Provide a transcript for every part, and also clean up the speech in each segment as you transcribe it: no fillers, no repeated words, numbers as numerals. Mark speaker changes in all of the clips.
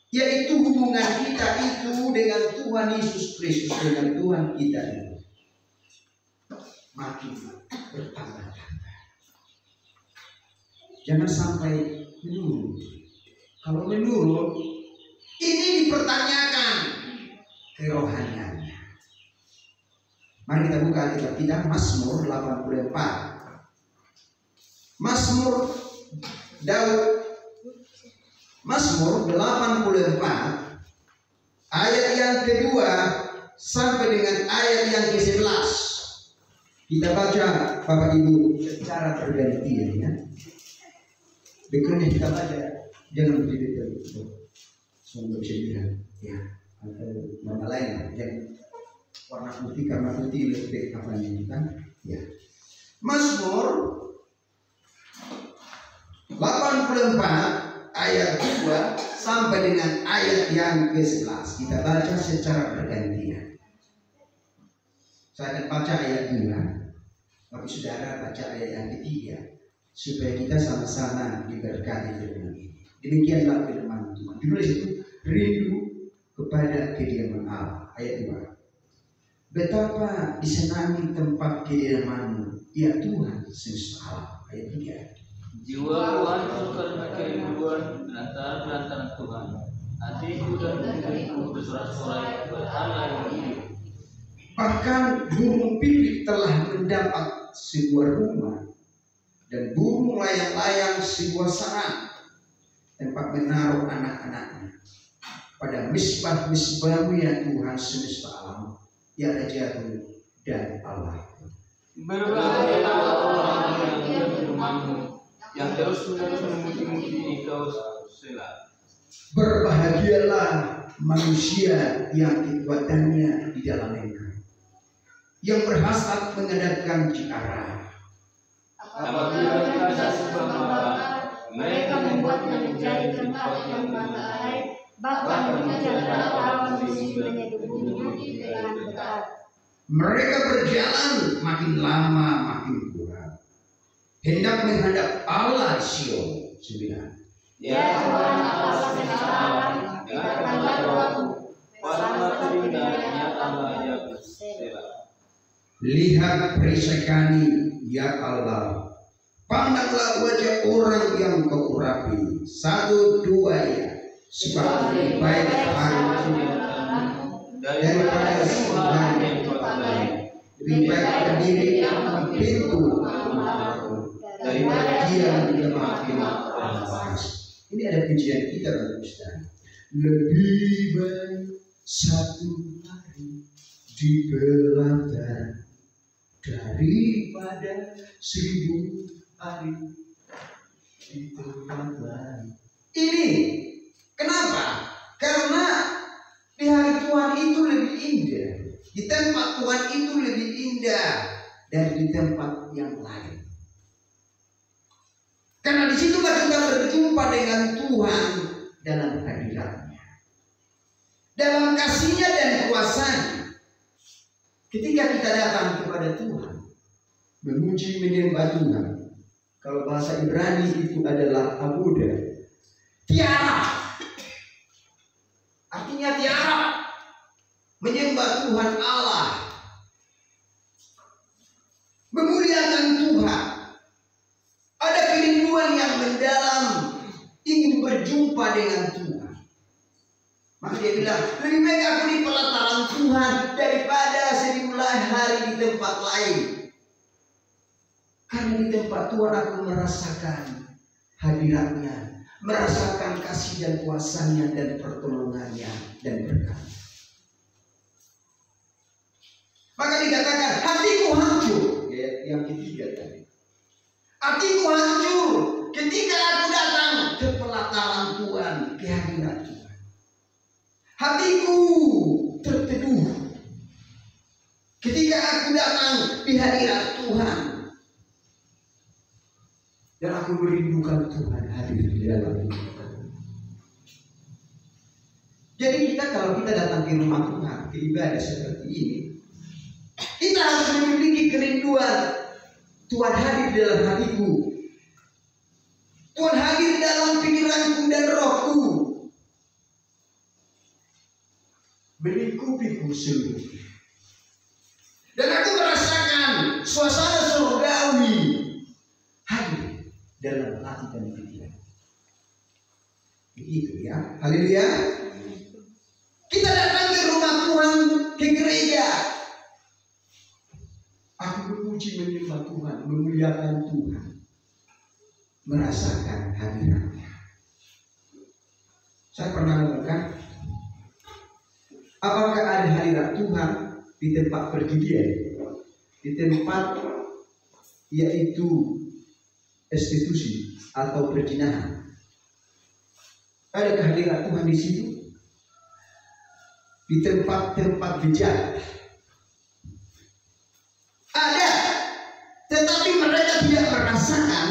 Speaker 1: yaitu hubungan kita itu dengan Tuhan Yesus Kristus, dengan Tuhan kita itu makin bertambah-tambah. Jangan sampai menurun. Kalau menurun, ini dipertanyakan kerohaniannya. Mari kita buka Alkitab kita, Mazmur 84. Mazmur Daud, Mazmur 84 ayat yang kedua sampai dengan ayat yang ke-11. Kita baca Bapak Ibu secara bergantian ya. Dekatnya kita baca, jangan berdiri untuk saya ya, atau nama lain yang warna putih karena putih lebih apa ini kan ya. Mazmur 84 ayat 2 sampai dengan ayat yang ke-11. Kita baca secara bergantian. Saya akan baca ayat 2, tapi saudara baca ayat yang ketiga, supaya kita sama-sama diberkati firman ini. Demikianlah firman Tuhan. Judul itu rindu kepada kediaman Allah. Ayat 2. Betapa disenangi tempat kediaman-Mu, ya Tuhan semesta alam. Ayat 3.
Speaker 2: Jiwaku hancur karena kerinduan antara Tuhan. Hatiku dan pikiranku bersorak-sorai berhala yang hidup.
Speaker 1: Bahkan burung pipit telah mendapat sebuah rumah, dan burung layang-layang sebuah sarang, tempat menaruh anak-anaknya. Pada misbah-misbah-Mu ya Tuhan semesta alam, ya Rajaku dan Allah.
Speaker 2: Berbahagialah orang yang diam di rumah-Mu, yang terus-menerus memuji-muji Engkau Selah.
Speaker 1: Berbahagialah manusia yang kekuatannya di dalam Engkau, yang berhasrat mengadakan ciara.
Speaker 2: Apabila mereka sembah makan, mereka membuatnya menjadi tempat yang mata air, bahkan menjadikan awan musim menyeduh-nyeduh di tengah berat.
Speaker 1: Mereka berjalan makin lama makin kuat, hendak menghadap Allah Sion. 9.
Speaker 2: Ya Tuhan Allah semesta alam, dengarkanlah doaku, pasanglah telinga, nyatalah ajaib Selah.
Speaker 1: Lihat perisai kami, ya Allah. Pandanglah wajah orang yang Kau urapi. 1, 2 ya. Sebab lebih baik hari daripada sebulan yang terbaik. Lebih baik berdiri di pintu daripada diam di lemah-lemah orang fasik. Ini ada pujian kita Ustaz. Lebih baik satu hari di belantara daripada 1000 hari di tempat lain. Ini kenapa? Karena di hari Tuhan itu lebih indah, di tempat Tuhan itu lebih indah dari di tempat yang lain. Karena di situlah kita berjumpa dengan Tuhan dalam hadiratnya, dalam kasih-Nya dan kuasa-Nya. Ketika kita datang kepada Tuhan, memuji menyembah Tuhan, kalau bahasa Ibrani itu adalah abuda, tiara, artinya tiara, menyembah Tuhan Allah, memuliakan Tuhan, ada kerinduan yang mendalam, ingin berjumpa dengan Tuhan. Maka dia bilang, lebih baik aku di pelataran Tuhan daripada 1000 hari di tempat lain. Karena di tempat Tuhan aku merasakan hadirat-Nya, merasakan kasih dan kuasa-Nya dan pertolongan-Nya dan berkat. Maka dikatakan hatiku hancur, yang ketiga tadi. Hatiku hancur ketika aku datang ke pelataran Tuhan, ke hadirat Tuhan. Hatiku terteduh ketika aku datang di hadirat Tuhan. Dan aku merindukan Tuhan hadir di dalam hidup. Jadi kita kalau kita datang ke rumah Tuhan, ke ibadah seperti ini, kita harus memiliki kerinduan Tuhan hadir di dalam hatiku, Tuhan hadir dalam pikiranku dan rohku. hidup seluruhnya. Dan aku merasakan suasana surgawi hadir dalam hati dan pikiran. Begitu ya, haleluya. Kita datang ke rumah Tuhan, ke gereja. Aku memuji menyembah Tuhan, memuliakan Tuhan, merasakan hadiratnya. Saya pernah mengatakan, apakah ada hadirat Tuhan di tempat perjudian, di tempat yaitu institusi atau perzinahan? Ada kehadiran Tuhan di situ? Di tempat-tempat bejat ada, tetapi mereka tidak merasakan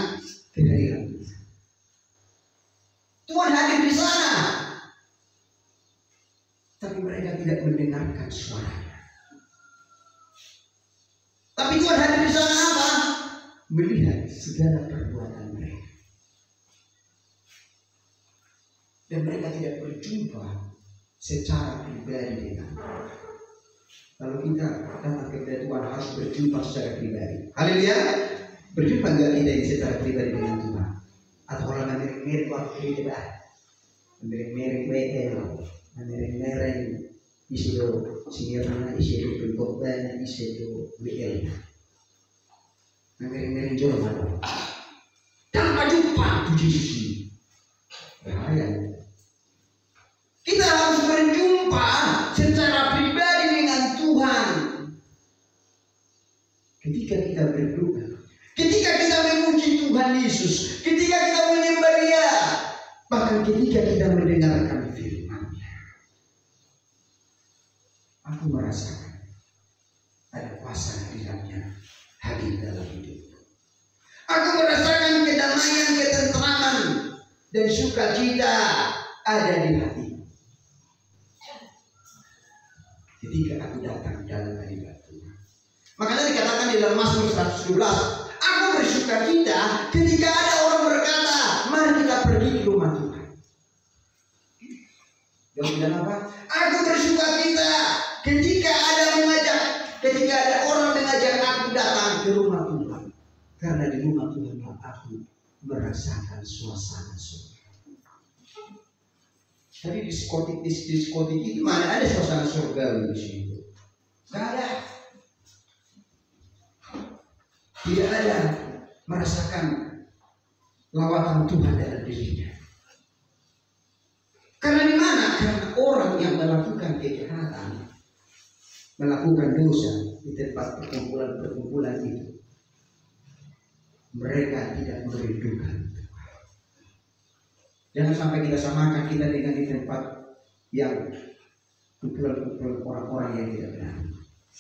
Speaker 1: kehadiran Tuhan. Tuhan hadir di sana, tapi mereka tidak mendengarkan suaranya. Tapi Tuhan hadir di sana apa? Melihat segala perbuatan mereka. Dan mereka tidak berjumpa secara pribadi dengan Tuhan. Kalau kita datang kepada Tuhan harus berjumpa secara pribadi. Haleluya. Berjumpa enggak kita secara pribadi dengan Tuhan? Atau orang mereng-mereng waktu itu bah, mereng-mereng WL, mereng-mereng isi do sinirna, isi do pengkotbana, isi do WL. Mereng-mereng jual mana? Tanpa jumpa puji Yesus. Bahaya. Kita harus berjumpa secara pribadi dengan Tuhan. Ketika kita berdoa, ketika kita memuji Tuhan Yesus, ketika kita menyembah Dia, bahkan ketika kita mendengarkan firman-Nya, aku merasakan ada kuasa hadiratnya hadir dalam hidupku. Aku merasakan kedamaian, ketenteraman, dan sukacita ada di hati. Ketika aku datang dalam hadirat Tuhan. Makanya dikatakan di dalam Mazmur 112, aku bersukacita ketika ada orang berkata, mari kita pergi ke rumah Tuhan. Dia bilang apa? Aku bersukacita ketika ada orang mengajak aku datang ke rumah Tuhan. Karena di rumah Tuhan aku merasakan suasana surga. Tadi diskotik itu mana ada suasana surga di situ? Tidak ada. Tidak ada merasakan lawatan Tuhan dalam dirinya. Karena di mana? Karena orang yang melakukan kejahatan, melakukan dosa di tempat perkumpulan itu, mereka tidak merindukan. Jangan sampai kita samakan kita dengan di tempat yang kumpulan orang-orang yang tidak benar.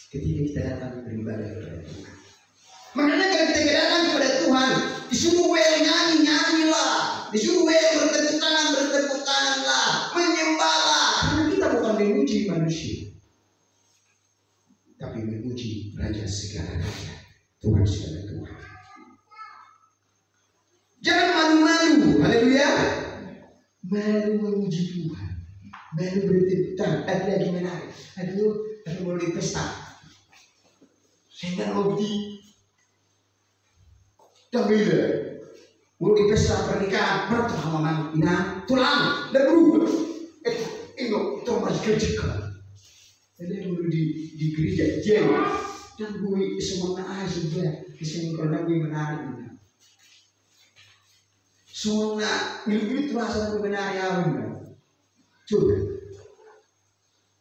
Speaker 1: Ketika kita datang beribadah kepada Tuhan. Makanya kalau kita datang kepada Tuhan, disuruh nyanyi-nyanyilah, disuruh bertepuk tanganlah, menyembahlah. Karena kita bukan memuji manusia, tapi memuji Raja segala raja, Tuhan segala Tuhan. Jangan malu-malu, haleluya. Malu memuji Tuhan, malu bertepuk tangan. Ada lagi menarik. Aku mau di pesta. Saya mau di Tamila, mau di pesta pernikahan. Bertemu mamang ina tulang dan berubah. Itu masih kerjakan. Jadi mau di gereja jauh dan gue semua aja kesini karena gue menarik. Semua milik terasa kebenaran. Coba.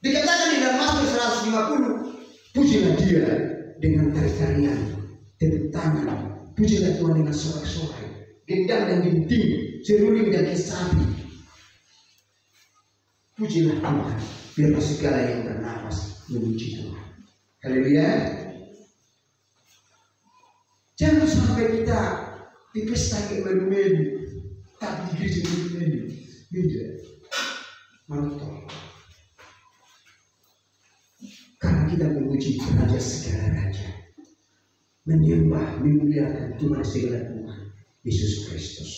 Speaker 1: Dikatakan di dalam Mazmur 150, pujilah Dia dengan tarian, tepuk tangan, pujilah Tuhan dengan sorak-sorai, gendang dan genting, seruling dan kesapi. Pujilah Tuhan, biarlah segala yang bernapas memuji Tuhan. Haleluya. Jangan sampai kita di pesta yang melu-melu, tapi di gereja melu-melu beda. Mantap. Karena kita memuji Raja segala raja, menyembah, memuliakan Tuhan segala Tuhan, Yesus Kristus.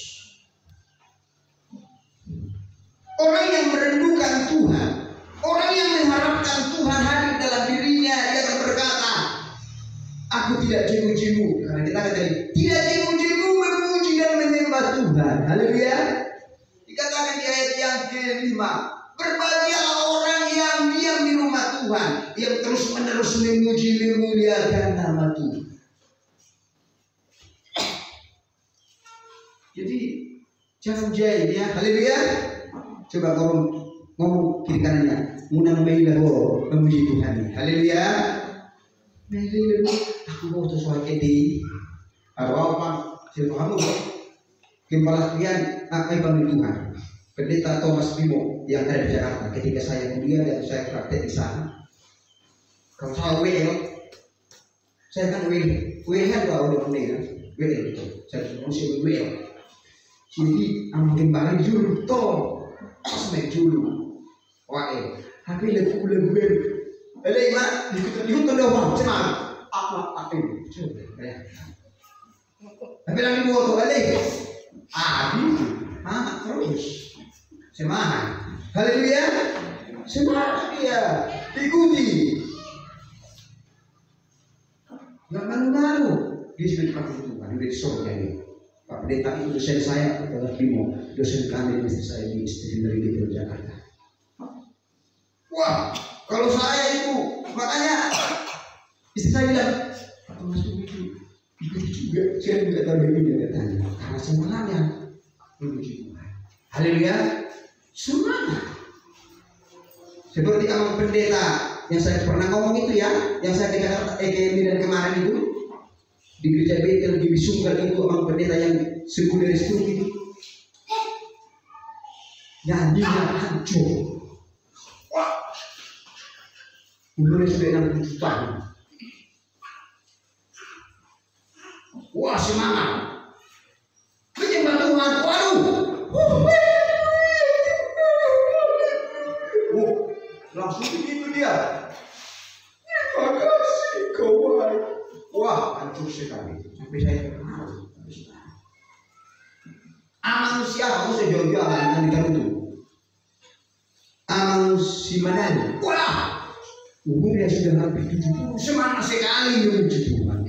Speaker 1: Orang yang merindukan Tuhan, orang yang mengharapkan Tuhan tidak cimu-cimu. Karena kita katakan tidak cimu-cimu memuji dan menyembah Tuhan. Haleluya. Dikatakan di ayat yang kelima, berbahagialah orang yang diam di rumah Tuhan, yang terus-menerus memuji memuliakan nama Tuhan. Jadi jangan jahil ya. Haleluya. Coba ngomong kiri kanannya, munang mailah memuji Tuhan. Haleluya. Mailah aku mau sesuatu di apa siapa kamu gembala kalian apa yang Tuhan. Pendeta Thomas Bimo yang ada di Jakarta ketika saya kuliah dan saya praktek di sana. Kalau saya WL, saya kan WL kan udah mulai kan WL itu. Saya masih WL. Jadi ambil barang juru tol, asmek juru, wae. Tapi leku, ada mak di hutan doang, cemar, apa coba ya. Tapi lagi buat tu ada, terus semangat, haleluya, semangat dia, ikuti, nggak malu-malu, dia sudah dipakai Tuhan, dia surga ini. Pak Pendeta itu dosen saya adalah Bimo, dosen kami di istri saya di Stephen dari di Jakarta. Wah, kalau saya itu makanya istri saya bilang, masuk itu juga, saya juga tahu dia katanya, karena semangatnya memuji Tuhan. Haleluya, semangat. Seperti Abang Pendeta yang saya pernah ngomong itu ya, yang saya ke Jakarta, dan kemarin itu. Di gereja Betel di Bisunggal itu Abang Pendeta yang sembuh dari stroke itu nyanyinya hancur. Wah, umurnya sudah 60 tahun. Wah, semangat menyembah Tuhan. Langsung begitu dia. Terima kasih kau baik. Wah, hancur sekali. Sampai saya terharu. Amang siapa? Saya jauh-jauh dengan itu. Amang si Manani. Wah, umurnya sudah hampir 70. Semangat sekali memuji Tuhan.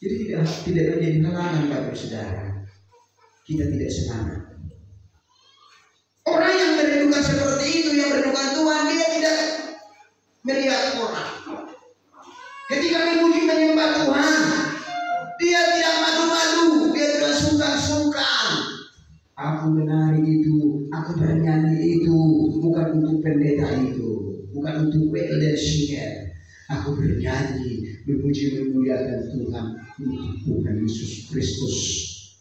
Speaker 1: Jadi tidak menjadi halangan bagi saudara. Kita tidak semangat. Orang yang merindukan seperti itu, yang merindukan Tuhan, dia tidak melihat orang. Ketika memuji menyembah Tuhan, dia tidak malu-malu, dia tidak sungkan-sungkan. Aku menari itu, aku bernyanyi itu, bukan untuk pendeta itu, bukan untuk WL dan Singer. Aku bernyanyi, memuji memuliakan Tuhan untuk Tuhan Yesus Kristus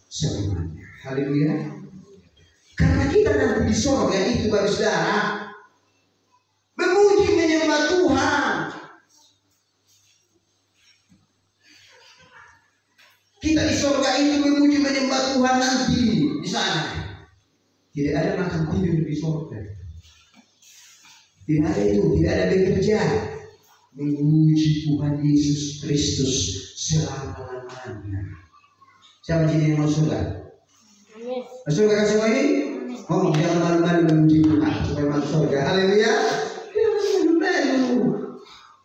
Speaker 1: selamanya. Haleluya. Karena kita nanti di surga itu bagi saudara, memuji menyembah Tuhan. Kita di surga itu memuji menyembah Tuhan nanti di sana. Tidak ada makan tidur di surga. Tidak ada itu, tidak ada bekerja. Memuji Tuhan Yesus Kristus selama-lamanya. Siapa jadi yang mau surga? Masuk surga kan semua ini? Ngomong jangan malu-malu memuji Tuhan supaya masuk surga. Haleluya. Jangan malu-malu.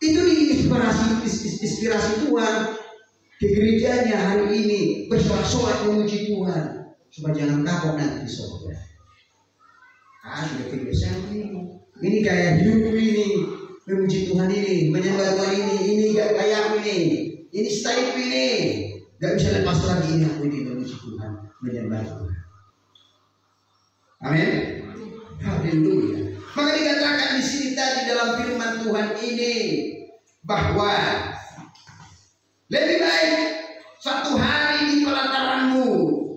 Speaker 1: Itu inspirasi Tuhan ke gerejanya hari ini, bersorak-sorak memuji Tuhan supaya jangan kapok nanti di surga. Sudah kebiasaan ini kayak hidup ini, memuji Tuhan ini, menyembah Tuhan ini gak kayak ini style ini, gak bisa lepas lagi ini aku ini memuji Tuhan, menyembah Tuhan. Amin. Haleluya. Maka dikatakan di sini tadi dalam firman Tuhan ini bahwa lebih baik satu hari di pelataranmu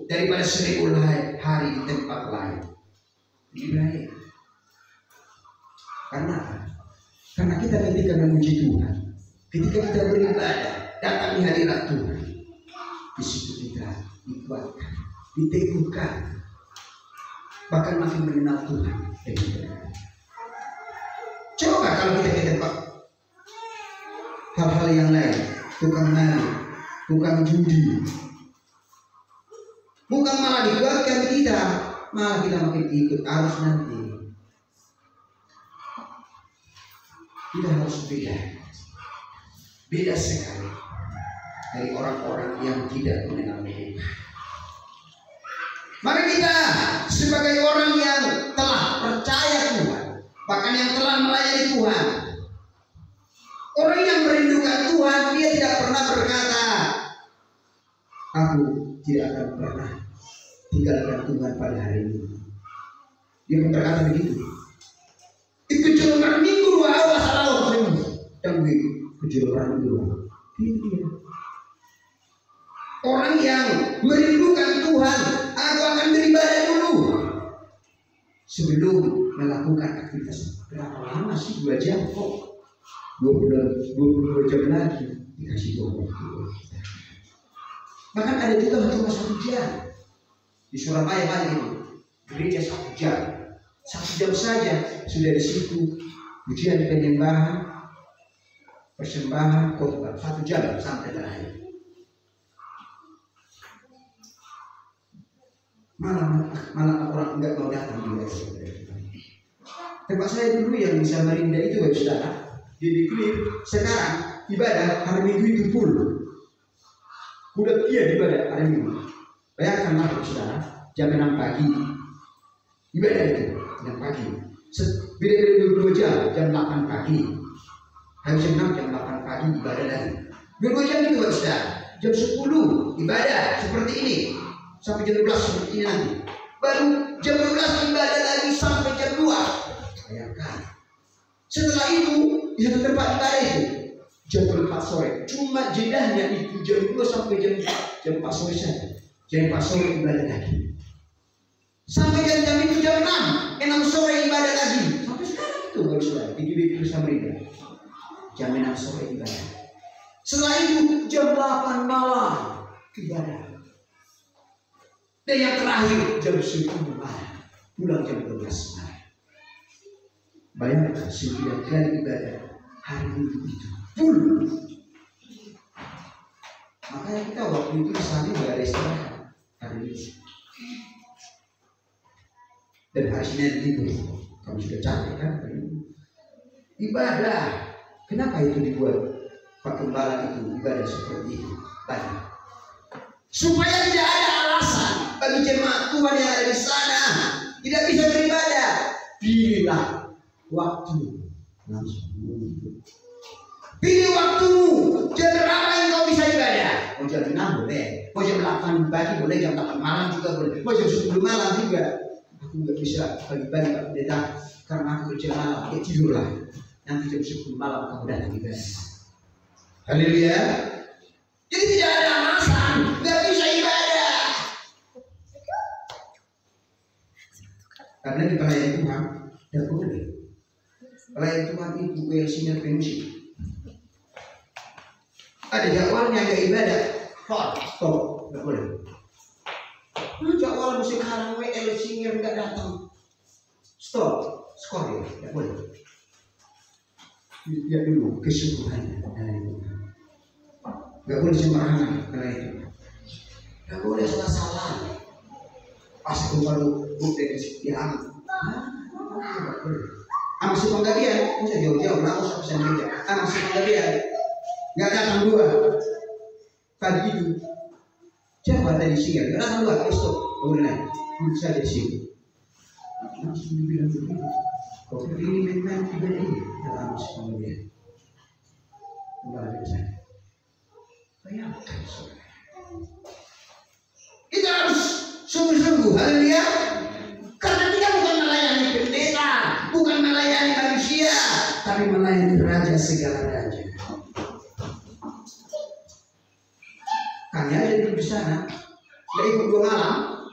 Speaker 1: daripada 1000 hari di tempat lain. Lebih baik. Karena kita ketika memuji Tuhan, ketika kita beribadah, datang di hadirat Tuhan, di situ kita dikuatkan, diteguhkan, bahkan makin mengenal Tuhan. Coba kalau kita ke tempat hal-hal yang lain, tukang nari, tukang judi, bukan malah dikuatkan kita, malah kita makin ikut arus nanti. Kita harus beda Beda sekali dari orang-orang yang tidak mengenal Tuhan. Mari kita sebagai orang yang telah percaya Tuhan, bahkan yang telah melayani Tuhan, orang yang merindukan Tuhan, dia tidak pernah berkata, aku tidak akan pernah tinggalkan Tuhan pada hari ini. Dia berkata begitu. Itu cuma minggu dua awal salah dan kejururan dua. Itu dia. Orang yang merindukan Tuhan, aku akan beribadah dulu sebelum melakukan aktivitas. Berapa lama sih? 2 jam kok? 22 jam lagi dikasih Tuhan waktu. Bahkan ada juga cuma 1 jam. Di Surabaya banyak itu gereja 1 jam. 1 jam saja sudah di situ ujian penyembahan, persembahan, khotbah. 1 jam sampai terakhir. Malah orang enggak mau datang juga. Tempat saya dulu yang di Samarinda itu, saudara, di Clear. Sekarang ibadah hari Minggu itu full. Udah ibadah hari Minggu. Bayangkan saudara, jam 6 pagi ibadah itu, 6 pagi. Beda 22 jam, jam 8 pagi. Habis 6 jam 8 pagi ibadah lagi. 22 jam itu saudara. Jam 10 ibadah seperti ini. Sampai jam 12 seperti ini nanti. Baru jam 12 ibadah lagi sampai jam 2. Bayangkan. Setelah itu di satu tempat ibadah itu jam 4 sore. Cuma jedahnya itu jam 2 sampai jam 4 sore saja. Jam 4 sore ibadah lagi. Sampai jam itu jam 6 sore ibadah lagi. Sampai sekarang itu baru sudah di GBK Samarinda. Jam 6 sore ibadah. Setelah itu jam 8 malam ibadah. Dan yang terakhir jam 10 malam, pulang jam 12 malam. Bayangkan 9 kali ibadah hari Minggu itu full. Makanya kita waktu itu di sana nggak ada istirahat hari Minggu. Dan hari Senin libur. Kamu sudah capek kan? Ibadah. Kenapa itu dibuat Pak Gembala itu ibadah seperti itu? Banyak. Supaya tidak ada alasan bagi jemaat Tuhan yang ada di sana tidak bisa beribadah. Pilihlah waktu. Pilih waktumu. Jam berapa yang kau bisa ibadah? Mau jam 6 boleh. Mau jam 8 pagi boleh. Jam 8 malam juga boleh. Mau jam 10 malam juga. Aku nggak bisa pagi-pagi Pak Pendeta karena aku kerja malam. Ya tidurlah. Nanti jam 10 malam kamu datang ibadah. Haleluya. Jadi tidak ada alasan, nggak bisa ibadah. Karena di pelayan Tuhan, tidak boleh. Pelayan Tuhan itu yang senior pensi. Ada jadwalnya nggak ibadah, stop, nggak boleh. Jadwal musik haram, senior nggak datang, stop, skor ya, nggak boleh. Lihat dulu kesungguhannya. Gak boleh sembarangan karena itu. Gak boleh salah-salah. Pas itu baru udah disediakan. Gak boleh. Sama si penggabian, bisa jauh-jauh lah, usah bisa meja. Sama si penggabian, gak datang 2 pagi itu. Coba tadi siang, gak datang 2, stop. Boleh naik, duduk saja di sini. Langsung dibilang begitu. Kau ini memang tidak ini. Dalam si penggabian. Kembali ke sana. Bayangkan, kita harus sungguh-sungguh, haleluya. Karena kita bukan melayani pendeta, bukan melayani manusia, tapi melayani raja segala raja. Kami aja duduk di sana, nggak ikut 2 malam.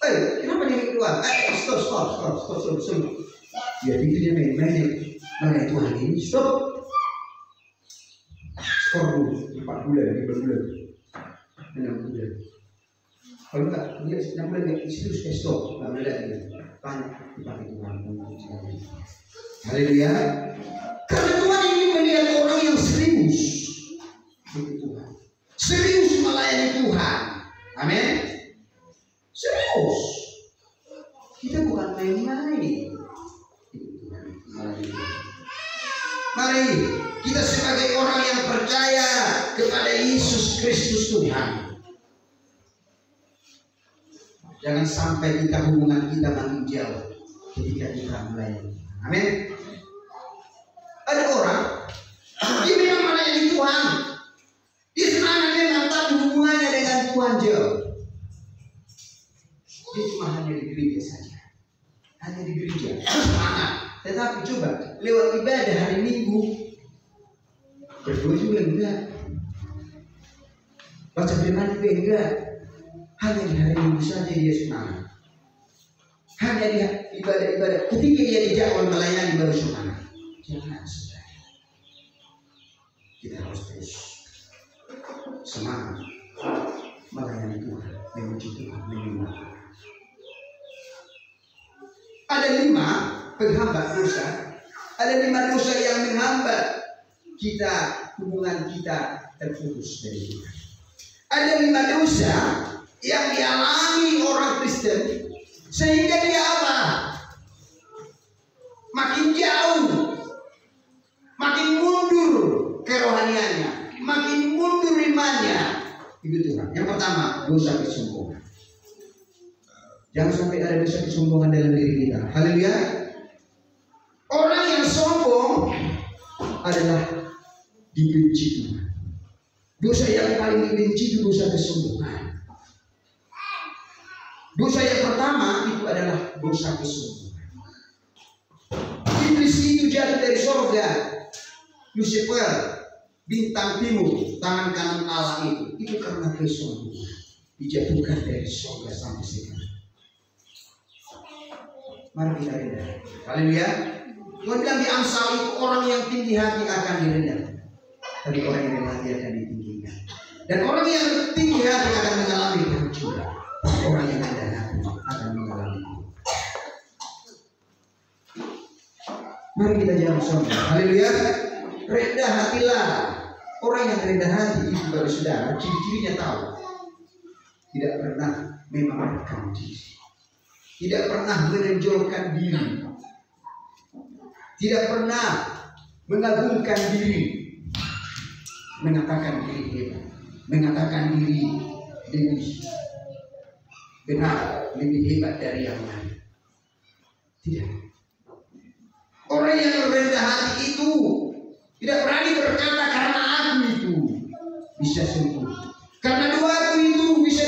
Speaker 1: Kenapa dia keluar? Stop. Ya itu dia main-main melayani Tuhan ini, stop. Skor 4 bulan, 5 bulan, 6 bulan. Kalau enggak, dia 6 bulan di situ sudah stop, enggak boleh lagi. Banyak dipakai Tuhan. Haleluya. Karena Tuhan ingin melihat orang yang serius bagi Tuhan, serius melayani Tuhan. Amin. Serius. Kita bukan main-main. Mari Kita sebagai orang yang percaya kepada Yesus Kristus Tuhan. Jangan sampai hubungan kita makin jauh ketika kita melayani. Amin. Ada orang dia memang melayani Tuhan, dia senang memang, tapi hubungannya dengan Tuhan jauh. Dia cuma hanya di gereja saja, hanya di gereja semangat. Tetapi coba lewat ibadah hari Minggu berdoa juga enggak, baca firman juga enggak. Hanya di hari Minggu saja dia semangat. Hanya di ibadah-ibadah ketika dia dijadwal melayani baru semangat. Jangan, saudara. Kita harus terus semangat melayani Tuhan, memuji Tuhan, menyembah Tuhan. Ada 5 penghambat dosa. Ada 5 dosa yang menghambat kita, hubungan kita terputus dari Tuhan. Ada 5 dosa yang dialami orang Kristen sehingga dia apa? Makin jauh, makin mundur kerohaniannya, makin mundur imannya. Itu Tuhan. Yang pertama, dosa kesombongan. Jangan sampai ada dosa kesombongan dalam diri kita. Haleluya. Orang yang sombong adalah dibenci Tuhan. Dosa yang paling dibenci itu dosa kesombongan. Dosa yang pertama itu adalah dosa kesombongan. Iblis itu jatuh dari surga. Lucifer, bintang timur, tangan kanan Allah itu karena kesombongan. Dijatuhkan dari surga sampai sekarang. Mari kita rendah. Haleluya. Tuhan bilang di Amsal itu orang yang tinggi hati akan direndahkan, tapi orang yang rendah hati akan ditinggikan. Dan orang yang tinggi hati akan mengalami kehancuran. Orang yang rendah hati akan mengalami. Mari kita jangan sombong. Haleluya. Rendah hatilah. Orang yang rendah hati itu baru saudara, ciri-cirinya tahu. Tidak pernah memamerkan diri. Tidak pernah menonjolkan diri. Tidak pernah mengagungkan diri. Mengatakan diri hebat. Mengatakan diri lebih benar, lebih hebat dari yang lain. Tidak. Orang yang rendah hati itu tidak berani berkata karena aku itu bisa sembuh, karena doaku itu bisa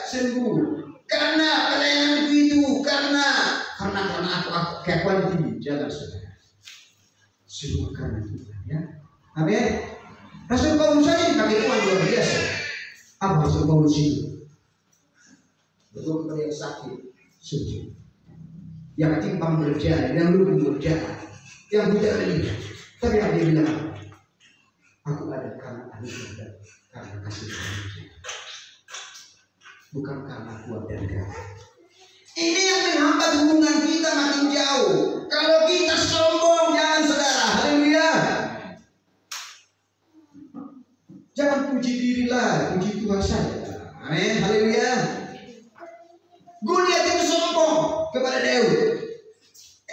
Speaker 1: sembuh, karena pelayananku itu karena aku kekuatan tinggi. Jangan saudara, semua karena Tuhan, ya. Amin. Rasul Paulus saja dipakai Tuhan luar biasa. Apa Rasul Paulus itu? Betul kepada yang sakit, sujud. Yang timpang berjalan, yang lumpuh berjalan, yang buta melihat. Tapi yang dia bilang, aku ada karena anugerah dan karena kasih Tuhan, bukan karena kuat dan gagah. Ini yang menghambat hubungan kita makin jauh. Kalau kita sombong, jangan saudara. Haleluya. Jangan puji diri lah, puji Tuhan saja. Amin. Haleluya. Goliat itu sombong kepada Daud.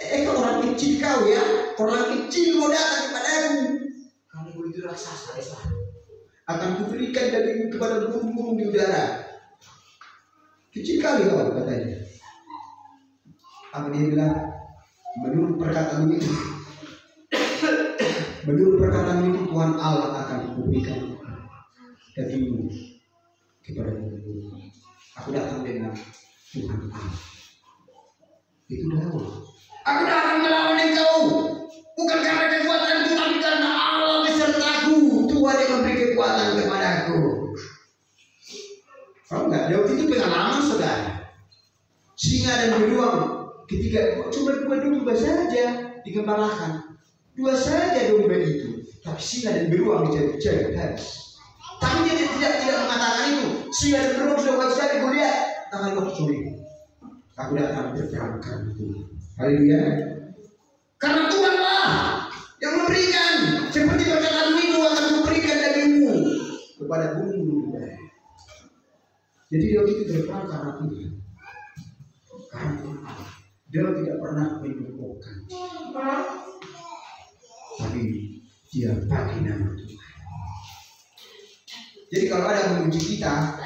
Speaker 1: Kalau orang kecil kau ya, orang kecil mau datang kepadaku. Kamu itu raksasa desa. Akan kuberikan dagingmu kepada burung-burung di udara. Kecil kali kau katanya. Apa dia bilang? Menurut perkataan itu, Tuhan Allah akan kuberikan dagingmu kepada burung-burung. Aku datang dengan Tuhan Allah. Itu Daud. Aku datang melawan engkau, bukan karena kekuatanku, tapi karena Allah besertaku. Tuhan yang memberi kekuatan kepadaku. Tahu nggak? Daud itu pengalaman saudara. Singa dan beruang ketika cuma 2 domba saja digembalakan, 2 saja domba itu, tapi singa dan beruang dicari habis. Tapi dia tidak mengatakan itu. Singa dan beruang sudah kuat sekali, Goliat tangan kau curi. Aku datang berperang karena Tuhan. Haleluya. Karena Tuhanlah yang memberikan, seperti perkataan itu akan memberikan dagingmu kepada burung-burung udara. Jadi dia itu berperang karena Tuhan. Karena Tuhan. Dia tidak pernah menyembuhkan. Tapi dia pakai nama Tuhan. Jadi kalau ada yang memuji kita,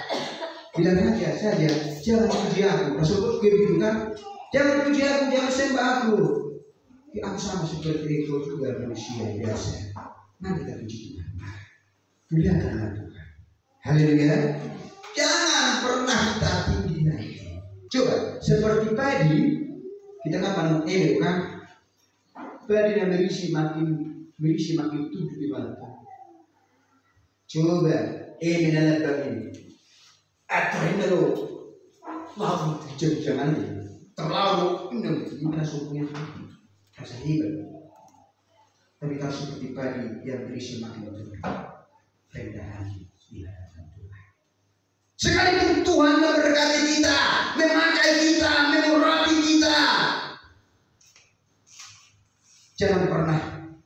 Speaker 1: bilang saja, jangan puji aku. Rasul Paulus begitu kan? Jangan puji aku, jangan sembah aku. Ya, aku sama seperti itu juga manusia biasa. Mari kita puji Tuhan. Muliakan nama Tuhan. Haleluya. Jangan pernah kita tinggi naik. Coba seperti padi, kita kan panen elok kan? Padi yang berisi makin tujuh di bawah. Coba dalam begini. Atau lo mau jangan terlalu gimana sukunya rasa hebat. Tapi kalau seperti padi yang berisi makin tujuh, rendah hati di hadapan Tuhan. Sekalipun Tuhan memberkati kita, memakai kita, mengurapi kita, jangan pernah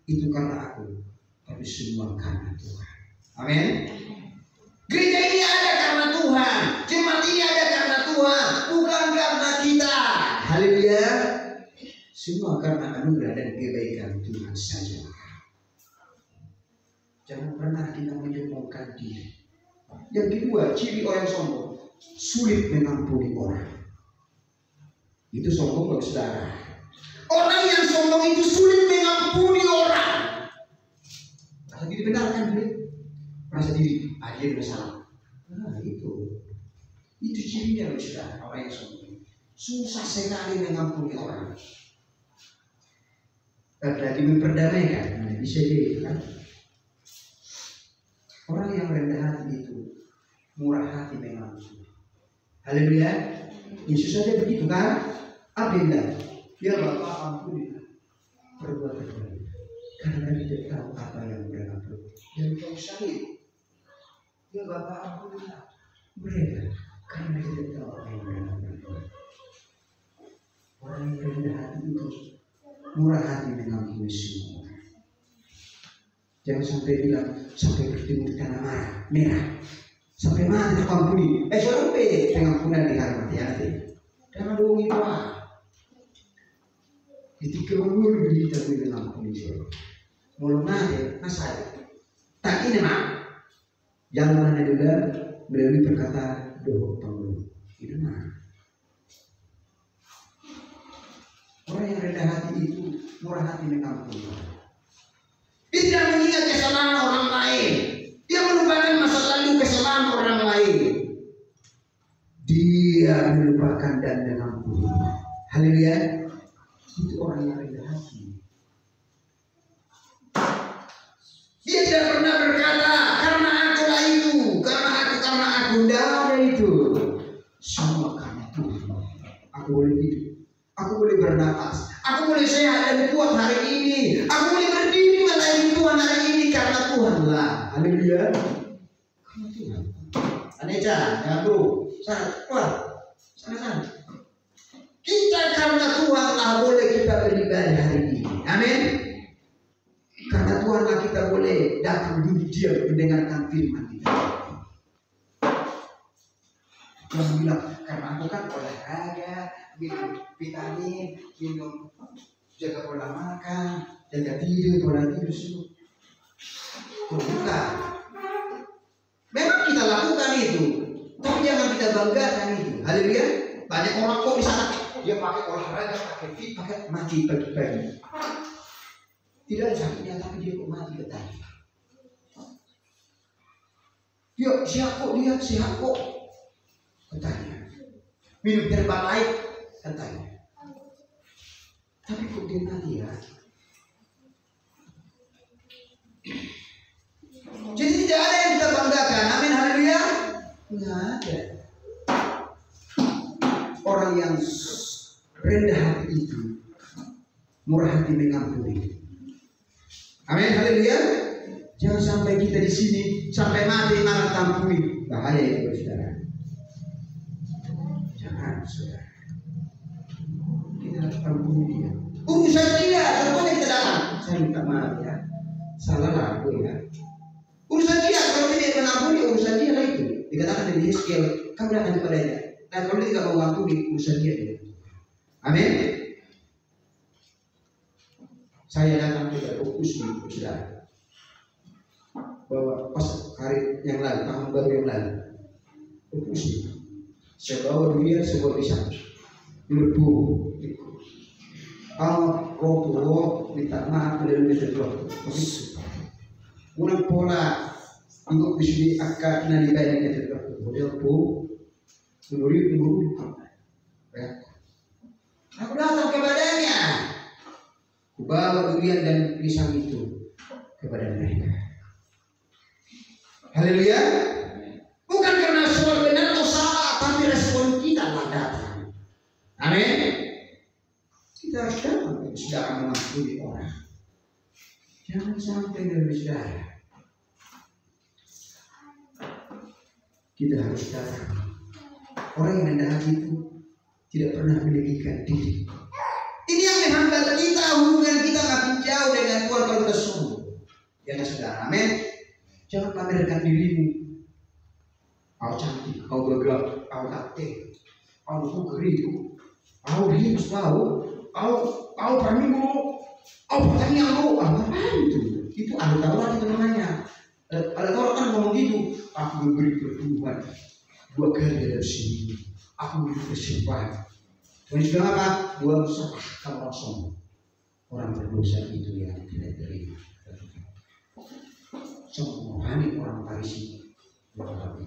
Speaker 1: itu karena aku, tapi semua karena Tuhan. Amin. Gereja ini ada karena Tuhan, jemaat ini ada karena Tuhan, bukan karena kita. Haleluya. Semua karena anugerah dan kebaikan Tuhan saja. Jangan pernah kita menyombongkan diri. Yang kedua, ciri orang sombong, sulit mengampuni orang. Itu sombong bagi saudara. Orang yang sombong itu sulit mengampuni orang. Rasa diri benar kan dia? Rasa diri, dia bersalah. Nah itu cirinya bagi saudara, orang yang sombong. Susah sekali mengampuni orang. Apalagi memperdamaikan, bisa jadi kan? Orang yang rendah hati itu murah hati mengampuni. Haleluya. Yesus saja begitu kan? Abinda, ya Bapak ampuni perbuatan kami, karena tidak tahu apa yang mereka perbuat. Dan kau sakit, ya Bapak ampuni mereka, karena tidak tahu apa yang mereka perbuat. Orang yang rendah hati itu murah hati mengampuni semua. Jangan sampai bilang sampai bertemu di tanah merah, sampai mati tak ampuni. Sampai pengampunan di hati. Jangan bohong itu ketika menurut kita boleh mengampuni dia. Mulai mati, nasai. Tak ini yang mana juga beliau berkata doa pengeluh. Ini orang yang rendah hati itu murah hati mengampuni. Dia tidak mengingat kesalahan orang lain. Dia melupakan masa lalu kesalahan orang lain. Dia melupakan dan mengampuni. Haleluya. Itu orang yang rendah hati. Dia tidak pernah berkata karena akulah itu, karena aku, tidak ada itu. Semua karena Tuhan. Aku boleh hidup, aku boleh bernapas, aku boleh sehat dan kuat hari ini, aku boleh berdiri melayani Tuhan hari ini karena Tuhan lah. Haleluya. Karena Tuhan. Aneca, jangan bro, sana keluar, sana. Kita karena Tuhan lah boleh kita beribadah hari ini. Amin. Karena Tuhan lah kita boleh datang duduk diam mendengarkan firman kita. Yang bilang karena aku kan olahraga, minum vitamin, minum jaga pola makan, jaga tidur, pola tidur semua. Bukan. Memang kita lakukan itu, tapi jangan kita banggakan itu. Haleluya. Banyak orang kok di sana dia pakai olahraga, pakai fit, pakai mati pagi-pagi. Tidak ada sakitnya, tapi dia kok mati katanya. Yuk, siap kok katanya. Minum Herbalife katanya. Tapi kok dia mati ya? Jadi tidak ada yang kita banggakan. Amin, haleluya. Tidak ada. Orang yang rendah hati itu murah hati mengampuni. Amin, haleluya. Jangan sampai kita di sini sampai mati malah tampuni. Bahaya itu saudara. Jangan saudara. Kita harus tampuni dia. Urusan dia, contohnya kita datang. Saya minta maaf ya. Salah aku ya. Urusan dia, kalau dia mengampuni urusan dia lah itu. Dikatakan dari Yeskiel, kamu datang kepadanya. Dan kalau dia tidak mau mengampuni urusan dia. Amin. Saya datang tidak fokus di saudara. bahwa pas hari yang lalu, tahun baru yang lalu, pusing. Saya bawa dia sebuah pisang, dilepuh. Roto minta maaf dari itu. Unang pola ingok bisudi akak na libayan itu. Model po, menurut. Aku datang kepadanya. Ku bawa durian dan pisang itu kepada mereka. Haleluya. Bukan karena soal benar atau salah, tapi respon kita lah datang. Amin. Kita harus datang untuk saudara mengampuni orang. Jangan sampai dari saudara. Kita harus datang. Orang yang rendah hati itu tidak pernah meninggikan diri. Ini yang menghambat kita, hubungan kita makin jauh dengan Tuhan kalau kita sungguh. Jangan saudara, amin. Jangan pamerkan dirimu. Kau cantik, kau gagah, kau taktik, kau sugeri, kau hidup tahu, kau praminggu, kau pertanyaan lu, apa itu? Itu ada tawaran itu namanya. Ada orang kan ngomong gitu, aku memberi pertumbuhan 2 kali dari sini, aku memberi persembahan. Tuhan sudah apa? 2 besar kamu langsung. Orang berdosa itu yang tidak terima. Semua rohani orang Farisi berkata,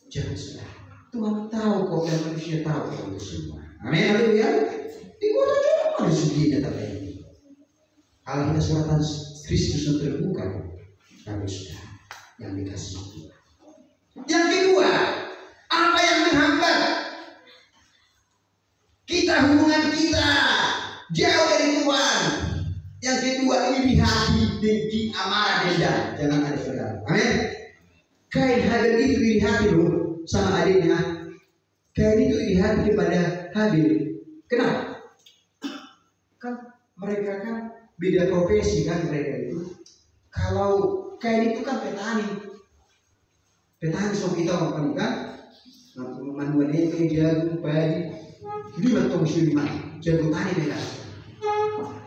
Speaker 1: jangan salah. Tuhan tahu kok, dan manusia tahu kok itu semua. Amin, haleluya. Di kota juga ada sendiri data ini. Kalau kita suratan Kristus yang terbuka, kami sudah yang dikasih Tuhan. Yang kedua, apa yang menghambat kita, hubungan kita jauh dari Tuhan? Yang kedua, iri hati, dengki, amarah, dendam. Jangan ada saudara. Amin. Kain Habil itu iri hati loh sama adiknya. Kain itu iri hati kepada Habil. Kenapa? Kan mereka kan beda profesi kan mereka itu. Kalau Kain itu kan petani. Petani so kita makan kan. Manduan itu jagung, padi. Lima tong silima. Jagung tani mereka.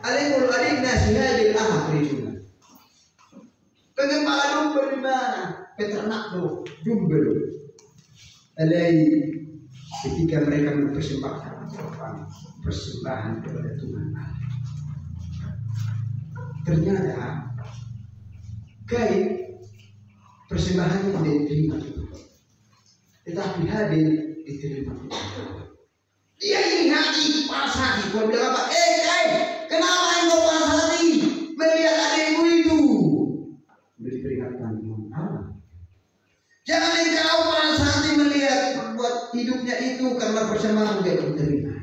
Speaker 1: Alimul alim nasi Habil ahak rejuna. Pengembala domba di mana? Peternak do, domba do. Alai ketika mereka mempersembahkan persembahan kepada Tuhan Allah. Ternyata Kain persembahannya tidak diterima Tuhan, tetapi Habil diterima Tuhan. Dia ini hati, panas hati. Tuhan bilang apa? Kain, kenapa engkau panas hati melihat adikmu itu? Sudah diperingatkan Tuhan Allah. Jangan engkau panas hati melihat buat hidupnya itu karena persembahan tidak diterima.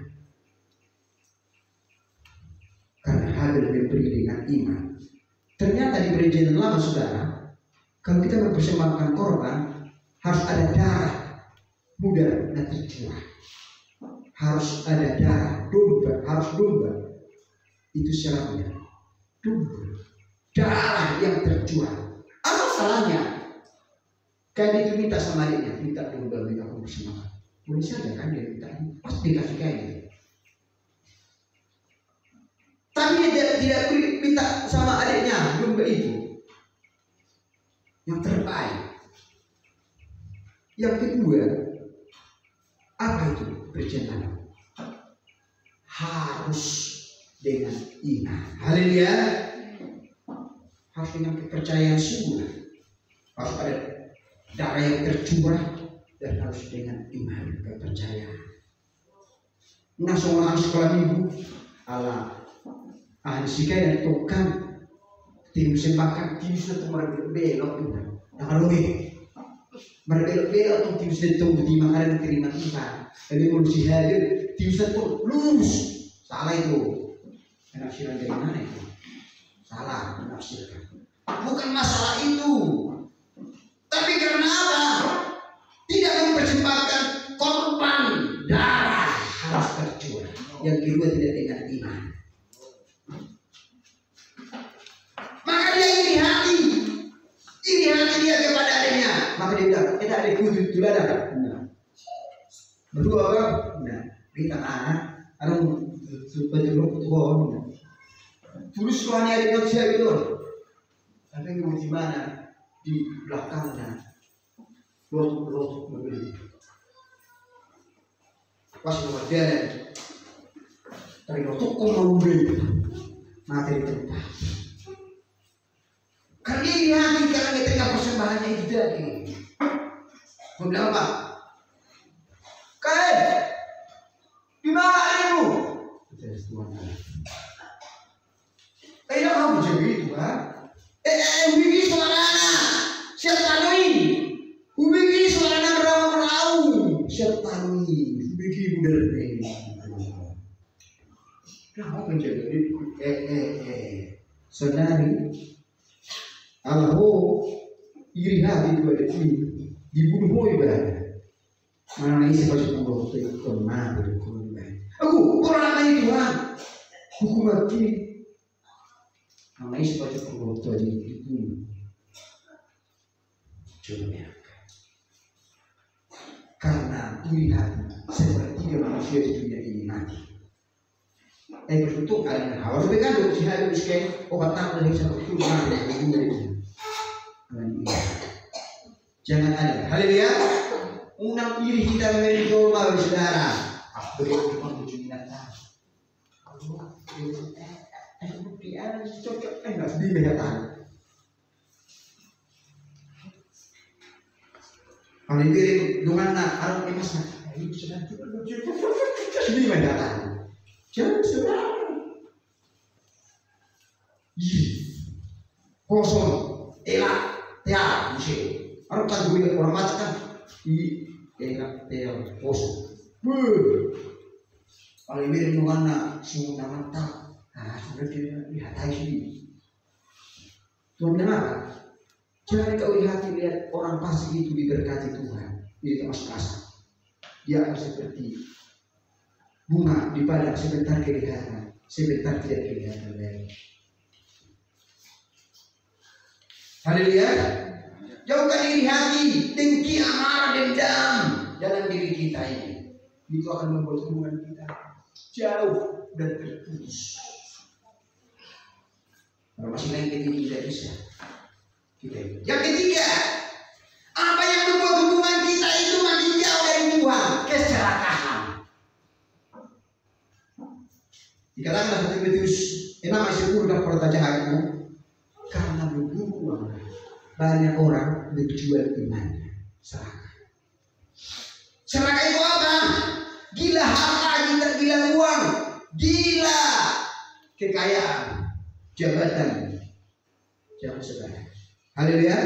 Speaker 1: Karena Habil memberi dengan iman. Ternyata di perjanjian lama saudara, kalau kita mempersembahkan korban harus ada darah muda dan tercurah. Harus ada darah domba, harus domba. Itu syaratnya. Domba, darah yang tercurah. Apa salahnya? Kain itu minta sama adiknya, minta domba, minta bersama. Boleh saja kan dia minta, pasti dikasih kain. Tapi dia tidak minta sama adiknya domba itu yang terbaik. Yang kedua, apa itu perjalanan? Harus dengan iman. Haleluya. Harus dengan kepercayaan sungguh. Harus ada darah yang tercurah dan harus dengan iman, kepercayaan. Nah, seorang sekolah minggu ala ahli sikai dan tokan tim sembahkan tim sudah belok Tuhan. Kalau berbelok-belok tuh tim sudah tunggu di makanan terima Tuhan. Jadi kalau si hadir tim sudah tuh lurus. Salah itu. Penafsiran dari mana itu? Salah penafsiran. Bukan masalah itu. Tapi karena apa? Tidak mempersembahkan korban darah harus tercurah. Yang kedua tidak dengan iman. Maka dia iri hati dia kepada adiknya. Maka dia bilang, kita adikku itu ada. Berdua orang, kita anak betul-betul tulis soalnya adiknya siapa itu. Tapi di mana? Di belakangnya. Lotuk mobil. Pas kemudian dari lotuk mobil mati di tempat. Karena ini hati karena kita nggak persembahannya itu tadi. Kemudian apa? Kain, di mana adikmu? Tidak kamu jadi itu kan? Ubigi suarana, siap tanui. Ubigi suarana berau-berau, siap tanui. Ubigi buder. Kamu menjadi saudari. Allah iri hati dua ini dibunuh ibadah. Mana isi baju punggung itu kemana berkurang? Aku orang lain Tuhan, hukum mati. Mana isi baju punggung itu dibunuh. Coba karena iri hati seperti manusia di dunia ini mati. Berbentuk kalian harus berkandung si hari miskin obat tak boleh sama itu mana yang jangan ada. Haleluya. Undang iri kita menjadi domba saudara. Beri pun 7 binatang. Dia cocok enggak sedih binatang. Kalau diberi dengan arah emasnya, ini sudah sedih binatang. Jangan saudara. Kosong, elak, tiap musim. Orang kan gue orang macam kan di elak tiap kosong. Kalau ini mana semua mantap. Sudah lihat sini. Tuhan kenapa? Jangan kau lihat orang fasik itu diberkati Tuhan. Dia masuk kasar. Dia akan seperti bunga di padang sebentar kelihatan, sebentar tidak kelihatan lagi. Haleluya. Jauhkan iri hati, dengki, amarah, dendam dalam diri kita ini. Itu akan membuat hubungan kita jauh dan terputus. Kalau masih lain ini tidak bisa. Yang ketiga, apa yang membuat hubungan kita itu makin jauh dari Tuhan? Keserakahan. Dikatakan 1 Timotius 6:10 dalam pertanyaanmu, karena berbuang banyak orang menjual imannya. Serakah itu apa? Gila harta, gila uang, gila kekayaan, jabatan. Jangan saudara. Haleluya.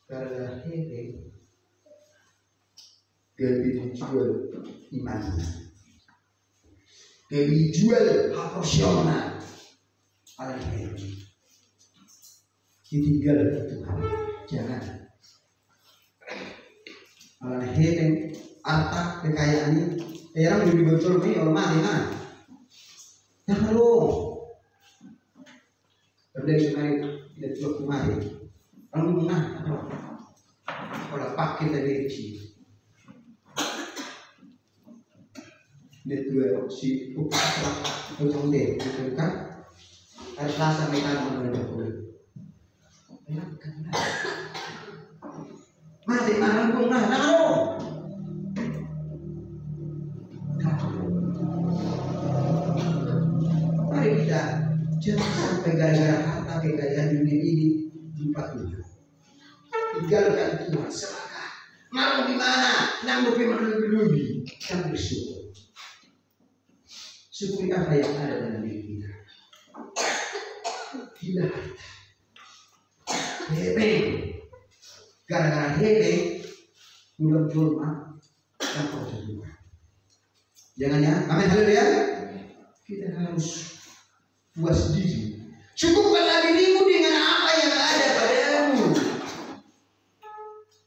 Speaker 1: Karena ini lebih menjual imannya. Lebih jual hak profesional. Haleluya. Ditinggal Tuhan. Jangan. Haleluya. Harta kekayaan ini orang lebih bocor ini orang mati kan? Jangan lo. Berdaya sekali tidak jual kemarin. Kalau menang, kalau pakai dari kecil. Dia dua si utang deh, betul kan? Hari Selasa mereka mengenai kulit. Mati mana pun nah, mari kita jangan sampai gara-gara harta kekayaan dunia ini lupa Tuhan. Tinggalkan Tuhan, serakah. Mau di mana? Nang lebih dan bersyukur. Syukuri apa yang ada dalam diri kita. Tidak harta. Hebe. Gara-gara hebe, mudah jolma dan kau Tuhan. Jangan ya, amin, haleluya. Kita harus puas diri. Cukupkanlah dirimu dengan apa yang ada padamu.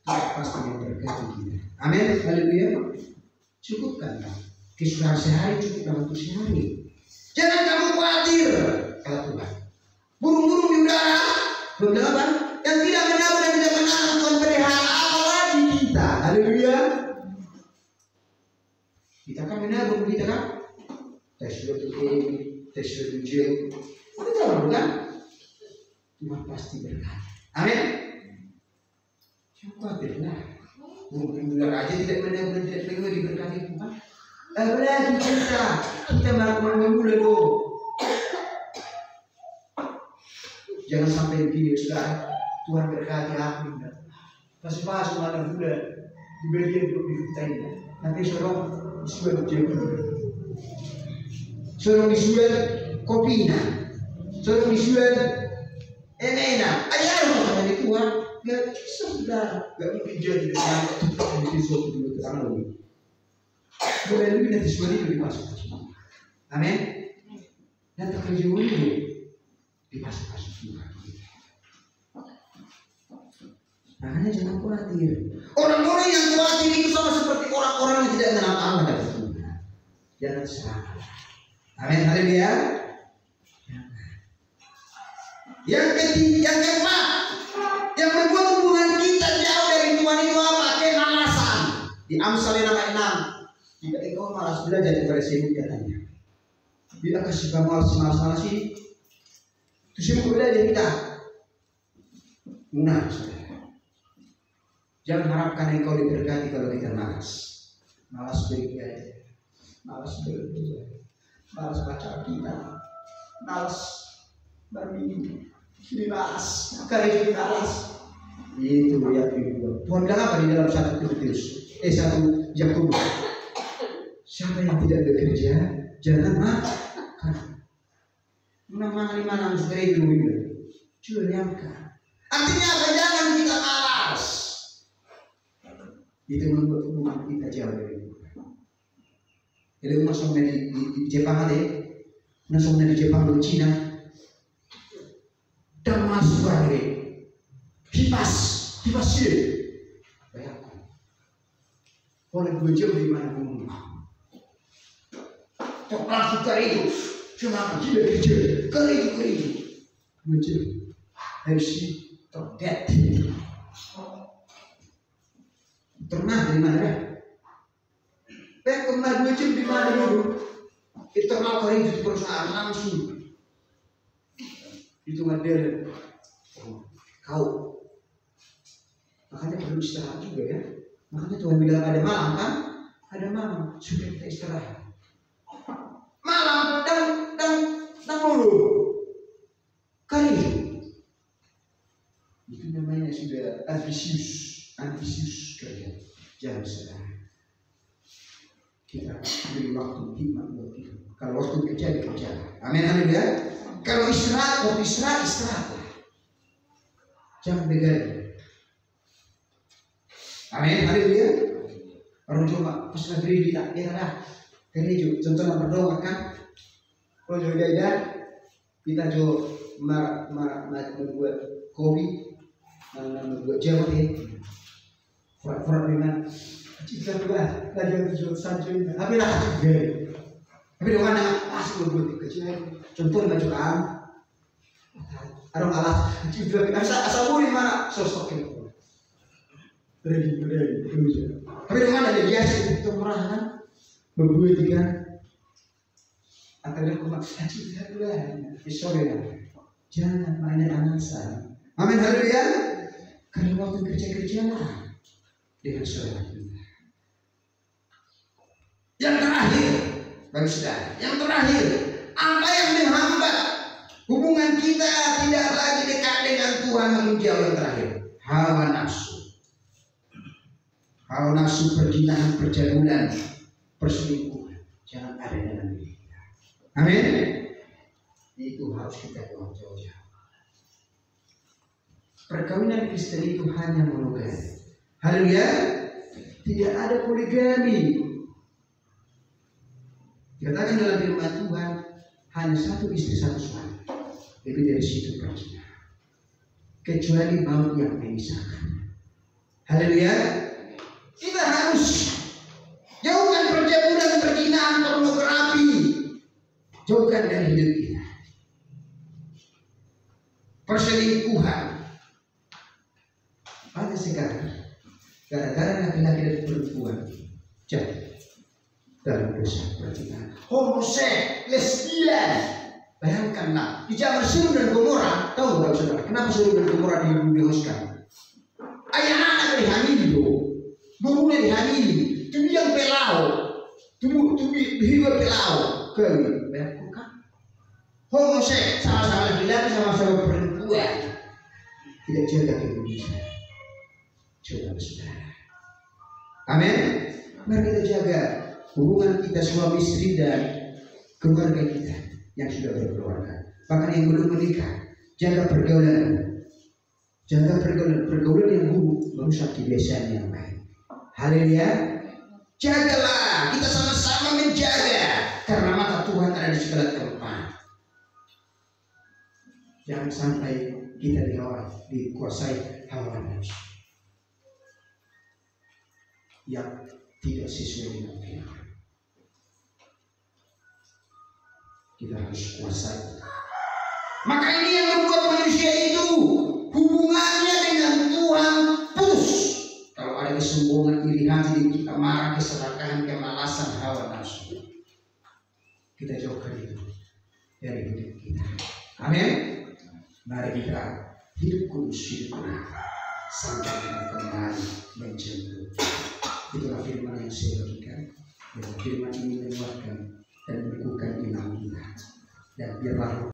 Speaker 1: Tuhan pasti memberkati kita. Amin, haleluya. Cukupkanlah. Kesudahan sehari cukuplah untuk sehari. Jangan kamu khawatir kata Tuhan. Burung-burung di udara, belum delapan, yang tidak menabur dan tidak menanam Tuhan pelihara apalagi kita. Haleluya. Kita kan menabur kita kan. Tes sudah tuh tes sudah tujuh. Kita tahu kan? Tuhan pasti berkati. Amin. Jangan khawatirlah. Mungkin benar aja tidak diberkati Tuhan. Apalagi kita malah memulai loh. Jangan sampai begini saudara. Tuhan berkati aku. Pas malam bulan diberi untuk kita ini. Nanti suruh disuai jadi. Suruh disuai kopinya. Suruh disuai enak. Ayah orang itu Tuhan. Gak sudah. Gak mungkin jadi dengan sesuatu dulu ke sana lagi. Boleh lebih nanti suai itu dimasuk. Amin. Dan tak kerja dulu dimasuk Tuhan. Makanya jangan khawatir. Orang-orang yang khawatir itu sama seperti orang-orang yang tidak mengenal Allah dan Tuhan. Jangan salah. Amin. Haleluya. Yang keempat, yang membuat hubungan kita jauh dari Tuhan itu apa? Kemalasan. Di Amsal 6:6. Jika engkau malas belajar daripada sibuk katanya. Bila kau suka malas ini, itu sibuk belajar kita. Benar, saudara. Jangan harapkan engkau diberkati kalau kita malas. Malas beribadah, malas berdoa, malas baca Alkitab, malas bermimpi, malas, karena malas. Itu yang kedua. Tuhan bilang apa di dalam 1 Yakobus? Siapa yang tidak bekerja, jangan makan. Mana gereja itu? Cuma nyangka. Artinya apa? Jangan kita malas. Itu membuat hubungan kita jauh dari Tuhan. Jadi masuknya di Jepang ada, masuknya di Jepang di Cina, dan masuk lagi, kipas sih, bayangkan. Oleh 2 jam di mana pun, tak langsung itu, cuma tidak kerja, kerja, 2 jam, harus terdet. Pernah dari mana? Pernah 2 jam di mana dulu? Internal kali itu perusahaan langsung. Itu model kau. Makanya perlu istirahat juga ya. Makanya Tuhan bilang ada malam kan? Ada malam supaya kita istirahat. Malam dan dulu. Kali itu namanya sudah ambisius kerja. Jangan sedang kita beri waktu hikmat buat kita. Kalau waktu kerja dikerja. Amin ya. Kalau waktu istirahat. Jangan begadang. Amin ya. Orang coba pas negeri kita dah. Gereja contohnya berdoa kan. Kalau juga kita coba membuat kopi, membuat jamu ya. Pura-pura dengan cinta Tuhan, lagi yang tujuan saja. Tapi lah juga. Tapi dengan asal berbuat kecil. Contoh bacaan. Orang alat juga asal boleh mana sosok itu. Beri. Tapi dengan ada biasa itu murah kan. Berbuat kan. Akhirnya kumat cinta Tuhan. Sorry. Jangan main alasan. Amin haleluya. Karena waktu kerja lah. Dengan saudara kita. Yang terakhir, bagi saudara, apa yang menghambat hubungan kita tidak lagi dekat dengan Tuhan menjauh yang terakhir? Hawa nafsu, perzinahan, perjamuan, perselingkuhan, jangan ada dalam diri kita. Amin. Itu harus kita jauh-jauh. Perkawinan Kristen itu hanya monogami. Haleluya. Tidak ada poligami. Dikatakan dalam firman Tuhan hanya 1 istri 1 suami. Lebih dari situ percaya. Kecuali maut yang memisahkan. Haleluya. Kita harus jauhkan perjamuan, perzinahan, pornografi. Jauhkan dari hidup kita. Perselingkuhan. Pada sekarang gara-gara laki-laki dan perempuan jadi dalam dosa pertinahan, homoseks, lesbian, Bayangkanlah di zaman Sodom dan Gomora, tahu nggak saudara? Kenapa Sodom dan Gomora dihanguskan? Ayah-anak dihamili loh, gurunya dihamili, tuh yang pelau, tuh hidup pelau, kau bayangkan? Homoseks sama-sama laki-laki sama-sama perempuan, tidak jaga Indonesia. Coba saudara. Amin. Mari kita jaga hubungan kita suami istri dan keluarga kita yang sudah berkeluarga, bahkan yang belum menikah. Jaga pergaulan, pergaulan yang buruk merusak kebiasaan yang baik. Haleluya. Jagalah, kita sama-sama menjaga, karena mata Tuhan ada di segala tempat. Jangan sampai kita dikuasai hawa nafsu yang tidak sesuai dengan firman. Kita harus kuasai. Maka ini yang membuat manusia itu hubungannya dengan Tuhan putus. Kalau ada kesombongan, iri hati, kita marah, keserakahan, kemalasan, hawa nafsu, kita jauhkan itu dari hidup kita. Amin. Mari kita hidup kudus, hidup benar, sampai kita kembali